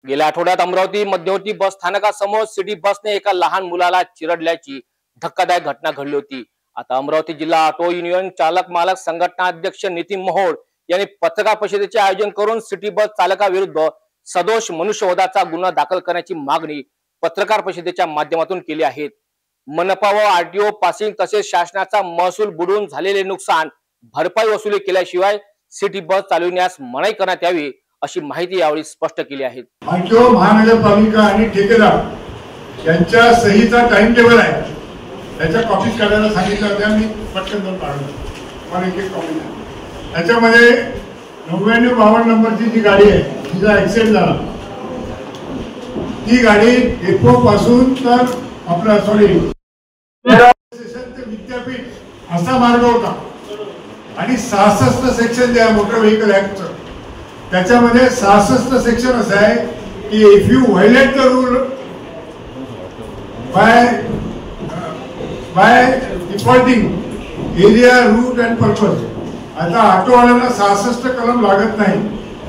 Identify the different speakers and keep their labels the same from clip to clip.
Speaker 1: गेल्या आठवड्यात अमरावती मध्यवर्ती बस स्थानकासमोर सिटी बसने एका लहान मुलाला चिरडल्याची धक्कादायक घटना घडली होती। आता अमरावती जिल्हा ऑटो युनियन चालक मालक संघटना अध्यक्ष नितीन मोहोळ यांनी पत्रकार परिषदेचे आयोजन करून सिटी बस चालकाविरुद्ध सदोष मनुष्यवधाचा गुन्हा दाखल करण्याची मागणी पत्रकार परिषदेच्या माध्यमातून केली आहे। मनपा व आरटीओ पासिंग तसेच शासनाचा महसूल बुडून झालेले नुकसान भरपाई वसुली केल्याशिवाय सिटी बस चालविण्यास मनाई करण्यात यावी अशी माहिती यावेळी स्पष्ट केली आहे।
Speaker 2: आरटीओ महानगरपालिका आणि ठेकेदार यांच्या सहीचा टाइम टेबल आहे, त्याच्या कॉपीज काढायला सांगितलं होत्या, मी पटकन जाऊन काढलो मला एक कॉपी। त्याच्यामध्ये 9952 नंबरची जी गाडी आहे तिचा ऍक्सिडेंट झाला, ती गाडी डेपो पासून तर आपला विद्यापीठ असा मार्ग होता आणि 66 सेक्शन जे आहे मोटर व्हेकल ऍक्टचं, त्याच्यामध्ये 66 सेक्शन असं आहे की if you violate the rule by defaulting area route and purpose. आता ऑटोवाल्यांना 66 कलम लागत नाही,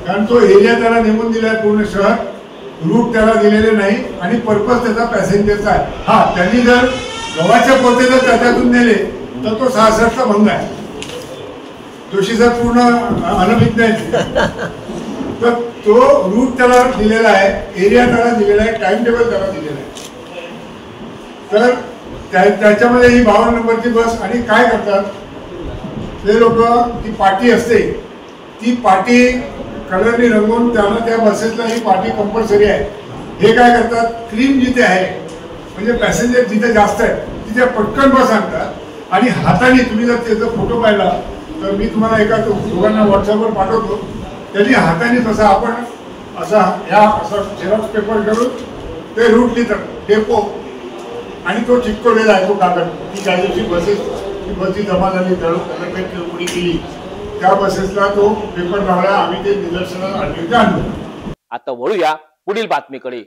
Speaker 2: कारण तो एरिया त्याला नेमून दिलाय पूर्ण शहर, रूट त्याला दिलेले नाही आणि पर्पज त्याचा पॅसेंजरचा आहे। हा, त्यांनी जर गव्हाच्या पोते जर त्याच्यातून नेले तर तो 66चा भंग आहे, दोषी जर पूर्ण अनभिज्ञ आहे तर तो रूट त्याला दिलेला आहे, एरिया त्याला दिलेला आहे, टाइम टेबल त्याला दिलेला आहे। तर त्याच्यामध्ये ही 52 नंबरची बस आणि काय करतात ते लोक, ती पाटी असते, ती पाटी कलरनी रंगवून त्यांना त्या बसेसला ही पाटी कंपल्सरी आहे। हे काय करतात, क्रीम जिथे आहे म्हणजे पॅसेंजर जिथे जास्त आहे तिथे पटकन बस आणतात आणि हाताने, तुम्ही जर त्याचा फोटो पाहिला तर मी तुम्हाला एका दोघांना व्हॉट्सअपवर पाठवतो, त्यांनी हाताने तसा आपण असा झेरॉक्स पेपर करून ते रूट लिहितात डेपो आणि तो चिटकवलेला आहे तो कागद, ती ज्या दिवशी बसची जमा झाली उडी केली त्या बसेसला तो पेपर लावला, आम्ही ते निदर्शनास आणले।
Speaker 1: आता वळूया पुढील बातमीकडे।